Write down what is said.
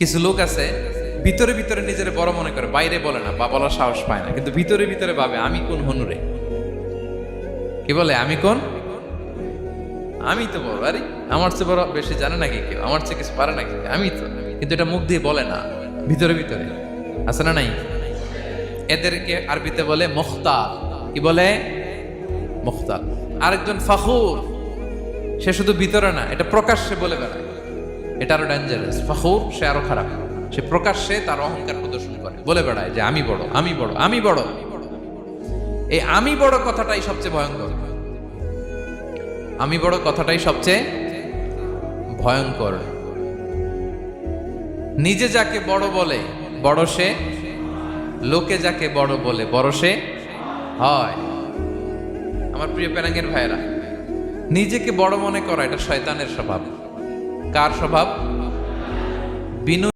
কিছু লোক আছে ভিতরে ভিতরে নিজের বড় মনে করে, বাইরে বলে না বা বলার সাহস পায় না, কিন্তু ভিতরে ভিতরে ভাবে আমি কোন হনুরে। কি বলে আমি কোন? আমি তো বড়, আরে আমার চেয়ে বড় বেশি জানে নাকি কেউ, আমার চেয়ে কিছু পারে নাকি, আমি তো। কিন্তু এটা মুখ দিয়ে বলে না, ভিতরে ভিতরে আছে না নাই? এদেরকে আরবিতে বলে মুখতাল। কি বলে? মুখতাল। আরেকজন ফখুর, সে শুধু ভিতরে না, এটা প্রকাশ্যে বলে বেড়ায়। এটা আরো ডেঞ্জারাস। ফখুর, সে আরো খারাপ। সে প্রকাশ্যে তার অহংকার প্রদর্শন করে, বলে বেড়ায় যে আমি বড়, আমি বড়, আমি বড়। এই আমি বড় কথাটাই সবচেয়ে ভয়ঙ্কর। আমি বড় কথাটাই সবচেয়ে ভয়ঙ্কর। নিজে যাকে বড় বলে বড় সে, লোকে যাকে বড় বলে বড় সে হয়। আমার প্রিয় পেনাঙ্গের ভাইয়েরা, নিজেকে বড় মনে করা এটা শয়তানের স্বভাব। কার স্বভাব? বিনু